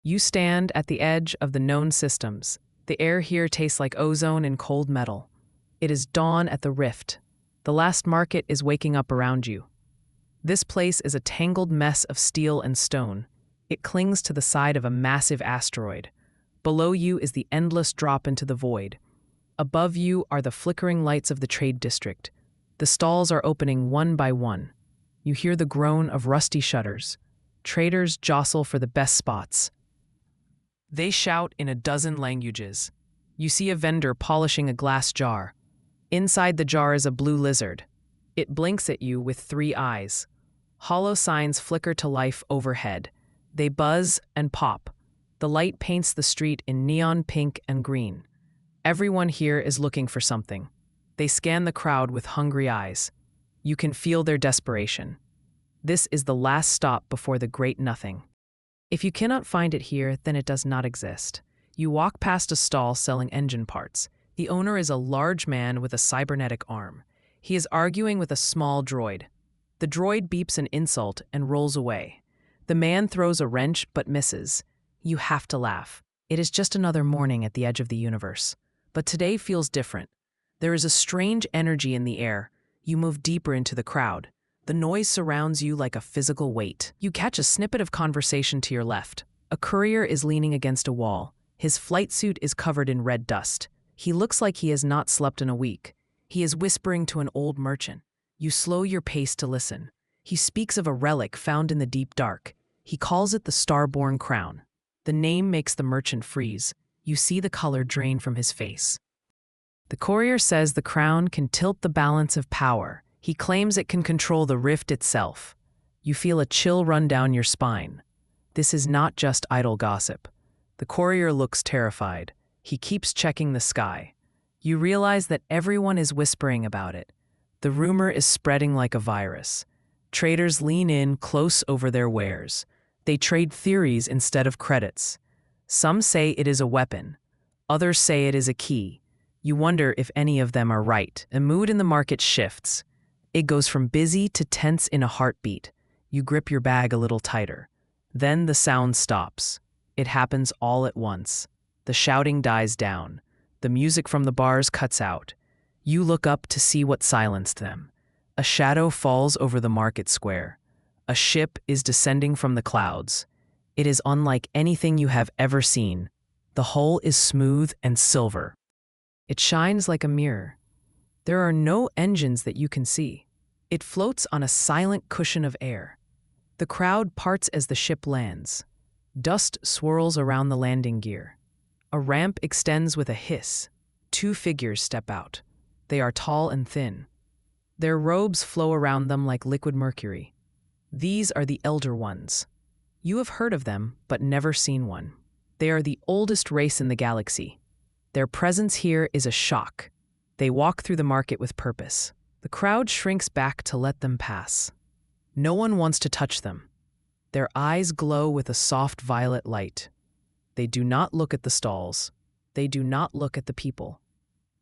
You stand at the edge of the known systems. The air here tastes like ozone and cold metal. It is dawn at the rift. The last market is waking up around you. This place is a tangled mess of steel and stone. It clings to the side of a massive asteroid. Below you is the endless drop into the void. Above you are the flickering lights of the trade district. The stalls are opening one by one. You hear the groan of rusty shutters. Traders jostle for the best spots. They shout in a dozen languages. You see a vendor polishing a glass jar. Inside the jar is a blue lizard. It blinks at you with 3 eyes. Hollow signs flicker to life overhead. They buzz and pop. The light paints the street in neon pink and green. Everyone here is looking for something. They scan the crowd with hungry eyes. You can feel their desperation. This is the last stop before the great nothing. If you cannot find it here, then it does not exist. You walk past a stall selling engine parts. The owner is a large man with a cybernetic arm. He is arguing with a small droid. The droid beeps an insult and rolls away. The man throws a wrench but misses. You have to laugh. It is just another morning at the edge of the universe. But today feels different. There is a strange energy in the air. You move deeper into the crowd. The noise surrounds you like a physical weight. You catch a snippet of conversation to your left. A courier is leaning against a wall. His flight suit is covered in red dust. He looks like he has not slept in a week. He is whispering to an old merchant. You slow your pace to listen. He speaks of a relic found in the deep dark. He calls it the Starborn Crown. The name makes the merchant freeze. You see the color drain from his face. The courier says the crown can tilt the balance of power. He claims it can control the rift itself. You feel a chill run down your spine. This is not just idle gossip. The courier looks terrified. He keeps checking the sky. You realize that everyone is whispering about it. The rumor is spreading like a virus. Traders lean in close over their wares. They trade theories instead of credits. Some say it is a weapon. Others say it is a key. You wonder if any of them are right. The mood in the market shifts. It goes from busy to tense in a heartbeat. You grip your bag a little tighter. Then the sound stops. It happens all at once. The shouting dies down. The music from the bars cuts out. You look up to see what silenced them. A shadow falls over the market square. A ship is descending from the clouds. It is unlike anything you have ever seen. The hull is smooth and silver. It shines like a mirror. There are no engines that you can see. It floats on a silent cushion of air. The crowd parts as the ship lands. Dust swirls around the landing gear. A ramp extends with a hiss. 2 figures step out. They are tall and thin. Their robes flow around them like liquid mercury. These are the Elder Ones. You have heard of them, but never seen one. They are the oldest race in the galaxy. Their presence here is a shock. They walk through the market with purpose. The crowd shrinks back to let them pass. No one wants to touch them. Their eyes glow with a soft violet light. They do not look at the stalls. They do not look at the people.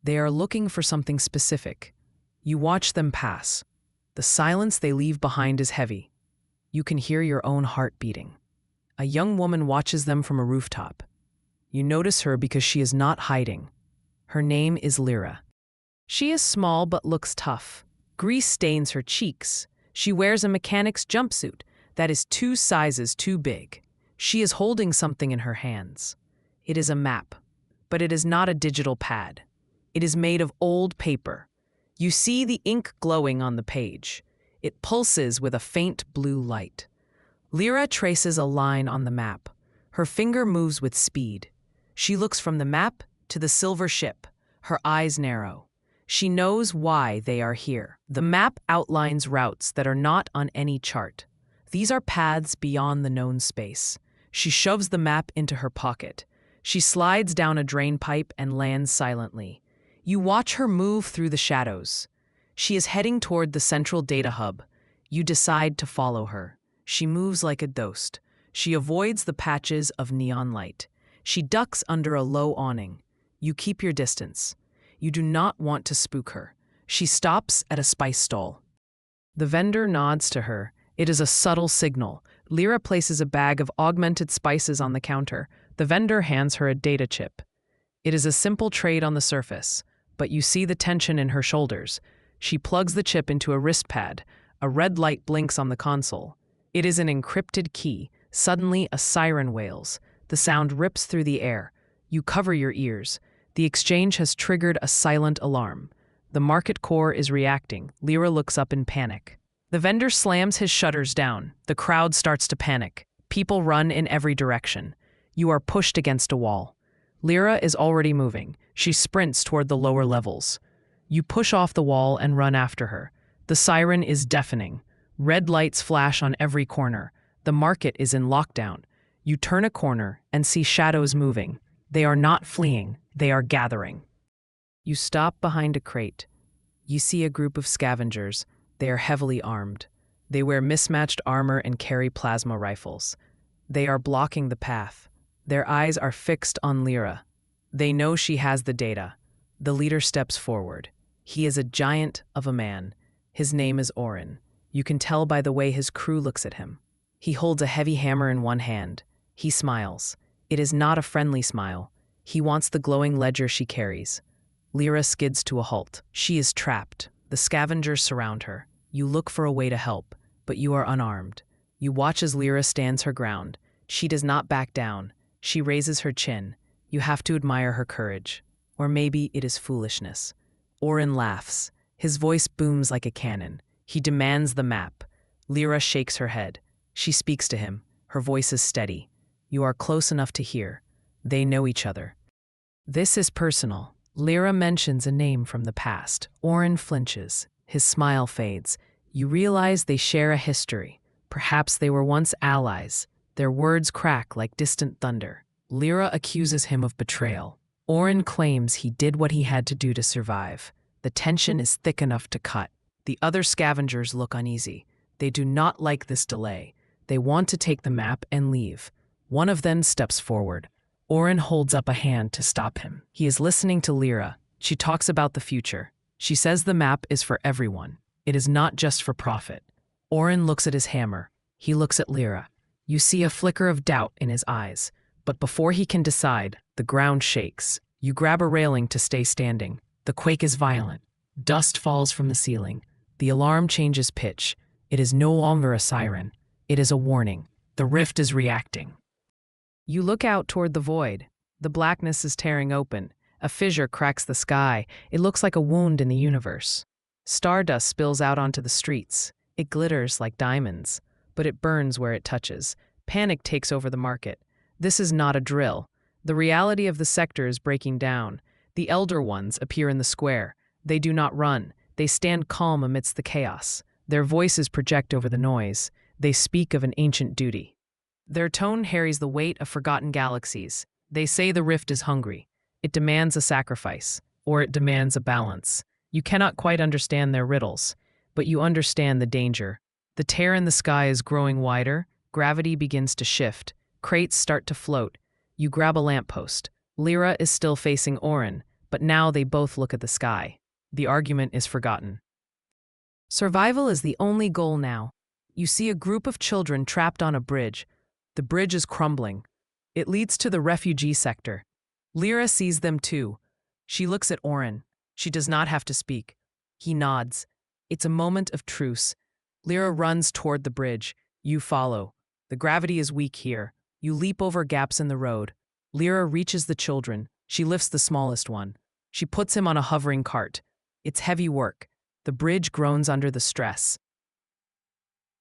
They are looking for something specific. You watch them pass. The silence they leave behind is heavy. You can hear your own heart beating. A young woman watches them from a rooftop. You notice her because she is not hiding. Her name is Lyra. She is small but looks tough. Grease stains her cheeks. She wears a mechanic's jumpsuit that is 2 sizes too big. She is holding something in her hands. It is a map, but it is not a digital pad. It is made of old paper. You see the ink glowing on the page. It pulses with a faint blue light. Lyra traces a line on the map. Her finger moves with speed. She looks from the map to the silver ship. Her eyes narrow. She knows why they are here. The map outlines routes that are not on any chart. These are paths beyond the known space. She shoves the map into her pocket. She slides down a drain pipe and lands silently. You watch her move through the shadows. She is heading toward the central data hub. You decide to follow her. She moves like a ghost. She avoids the patches of neon light. She ducks under a low awning. You keep your distance. You do not want to spook her. She stops at a spice stall. The vendor nods to her. It is a subtle signal. Lyra places a bag of augmented spices on the counter. The vendor hands her a data chip. It is a simple trade on the surface, but you see the tension in her shoulders. She plugs the chip into a wrist pad. A red light blinks on the console. It is an encrypted key. Suddenly, a siren wails. The sound rips through the air. You cover your ears. The exchange has triggered a silent alarm. The market core is reacting. Lyra looks up in panic. The vendor slams his shutters down. The crowd starts to panic. People run in every direction. You are pushed against a wall. Lyra is already moving. She sprints toward the lower levels. You push off the wall and run after her. The siren is deafening. Red lights flash on every corner. The market is in lockdown. You turn a corner and see shadows moving. They are not fleeing. They are gathering. You stop behind a crate. You see a group of scavengers. They are heavily armed. They wear mismatched armor and carry plasma rifles. They are blocking the path. Their eyes are fixed on Lyra. They know she has the data. The leader steps forward. He is a giant of a man. His name is Orin. You can tell by the way his crew looks at him. He holds a heavy hammer in one hand. He smiles. It is not a friendly smile. He wants the glowing ledger she carries. Lyra skids to a halt. She is trapped. The scavengers surround her. You look for a way to help, but you are unarmed. You watch as Lyra stands her ground. She does not back down. She raises her chin. You have to admire her courage. Or maybe it is foolishness. Orin laughs. His voice booms like a cannon. He demands the map. Lyra shakes her head. She speaks to him. Her voice is steady. You are close enough to hear. They know each other. This is personal. Lyra mentions a name from the past. Orin flinches. His smile fades. You realize they share a history. Perhaps they were once allies. Their words crack like distant thunder. Lyra accuses him of betrayal. Orin claims he did what he had to do to survive. The tension is thick enough to cut. The other scavengers look uneasy. They do not like this delay. They want to take the map and leave. One of them steps forward. Orin holds up a hand to stop him. He is listening to Lyra. She talks about the future. She says the map is for everyone. It is not just for profit. Orin looks at his hammer. He looks at Lyra. You see a flicker of doubt in his eyes. But before he can decide, the ground shakes. You grab a railing to stay standing. The quake is violent. Dust falls from the ceiling. The alarm changes pitch. It is no longer a siren. It is a warning. The rift is reacting. You look out toward the void. The blackness is tearing open. A fissure cracks the sky. It looks like a wound in the universe. Stardust spills out onto the streets. It glitters like diamonds, but it burns where it touches. Panic takes over the market. This is not a drill. The reality of the sector is breaking down. The elder ones appear in the square. They do not run. They stand calm amidst the chaos. Their voices project over the noise. They speak of an ancient duty. Their tone carries the weight of forgotten galaxies. They say the rift is hungry. It demands a sacrifice, or it demands a balance. You cannot quite understand their riddles, but you understand the danger. The tear in the sky is growing wider. Gravity begins to shift. Crates start to float. You grab a lamppost. Lyra is still facing Orin, but now they both look at the sky. The argument is forgotten. Survival is the only goal now. You see a group of children trapped on a bridge. The bridge is crumbling. It leads to the refugee sector. Lyra sees them too. She looks at Orin. She does not have to speak. He nods. It's a moment of truce. Lyra runs toward the bridge. You follow. The gravity is weak here. You leap over gaps in the road. Lyra reaches the children. She lifts the smallest one. She puts him on a hovering cart. It's heavy work. The bridge groans under the stress.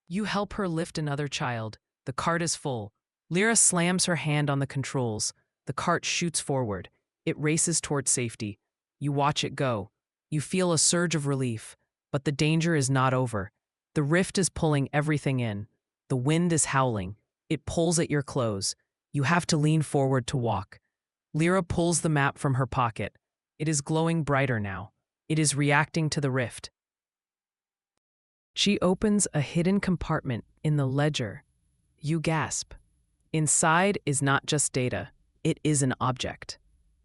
You help her lift another child. The cart is full. Lyra slams her hand on the controls. The cart shoots forward. It races toward safety. You watch it go. You feel a surge of relief, but the danger is not over. The rift is pulling everything in. The wind is howling. It pulls at your clothes. You have to lean forward to walk. Lyra pulls the map from her pocket. It is glowing brighter now. It is reacting to the rift. She opens a hidden compartment in the ledger. You gasp. Inside is not just data. It is an object.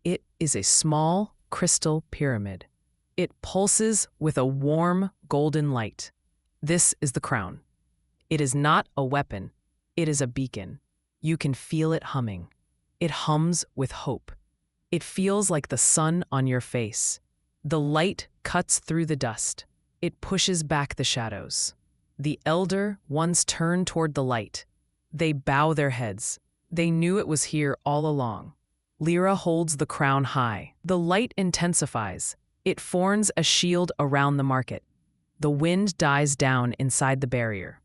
It is a small crystal pyramid. It pulses with a warm golden light. This is the crown. It is not a weapon. It is a beacon. You can feel it humming. It hums with hope. It feels like the sun on your face. The light cuts through the dust. It pushes back the shadows. The elder ones turn toward the light. They bow their heads. They knew it was here all along. Lyra holds the crown high. The light intensifies. It forms a shield around the market. The wind dies down inside the barrier.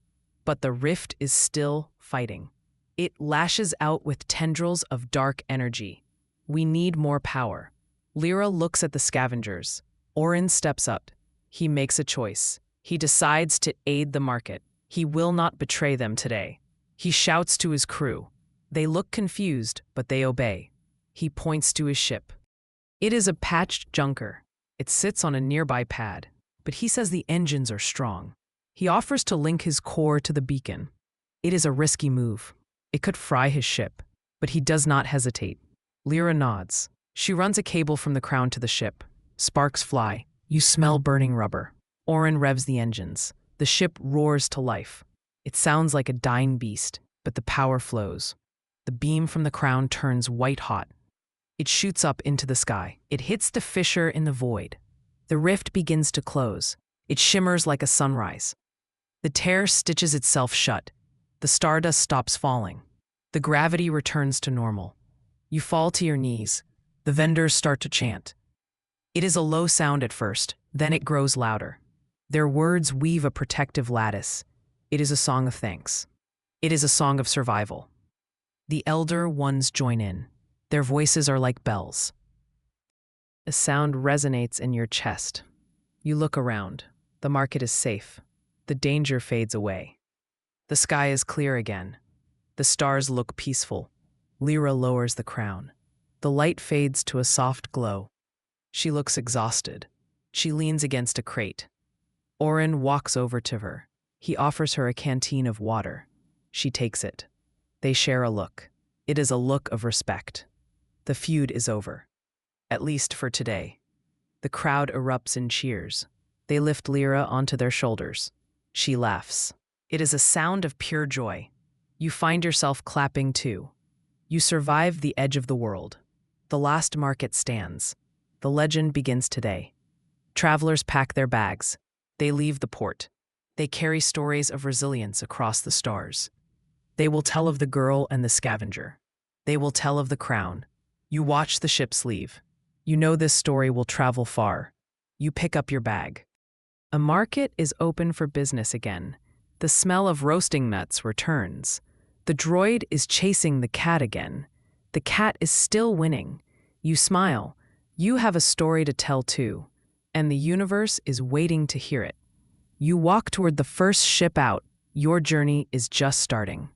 But the rift is still fighting. It lashes out with tendrils of dark energy. We need more power. Lyra looks at the scavengers. Orin steps up. He makes a choice. He decides to aid the market. He will not betray them today. He shouts to his crew. They look confused, but they obey. He points to his ship. It is a patched junker. It sits on a nearby pad, but he says the engines are strong. He offers to link his core to the beacon. It is a risky move. It could fry his ship, but he does not hesitate. Lyra nods. She runs a cable from the crown to the ship. Sparks fly. You smell burning rubber. Orin revs the engines. The ship roars to life. It sounds like a dying beast, but the power flows. The beam from the crown turns white hot. It shoots up into the sky. It hits the fissure in the void. The rift begins to close. It shimmers like a sunrise. The tear stitches itself shut. The stardust stops falling. The gravity returns to normal. You fall to your knees. The vendors start to chant. It is a low sound at first, then it grows louder. Their words weave a protective lattice. It is a song of thanks. It is a song of survival. The elder ones join in. Their voices are like bells. A sound resonates in your chest. You look around. The market is safe. The danger fades away. The sky is clear again. The stars look peaceful. Lyra lowers the crown. The light fades to a soft glow. She looks exhausted. She leans against a crate. Orin walks over to her. He offers her a canteen of water. She takes it. They share a look. It is a look of respect. The feud is over. At least for today. The crowd erupts in cheers. They lift Lyra onto their shoulders. She laughs. It is a sound of pure joy. You find yourself clapping too. You survive the edge of the world. The last market stands. The legend begins today. Travelers pack their bags. They leave the port. They carry stories of resilience across the stars. They will tell of the girl and the scavenger. They will tell of the crown. You watch the ships leave. You know this story will travel far. You pick up your bag. A market is open for business again. The smell of roasting nuts returns. The droid is chasing the cat again. The cat is still winning. You smile. You have a story to tell too, and the universe is waiting to hear it. You walk toward the first ship out. Your journey is just starting.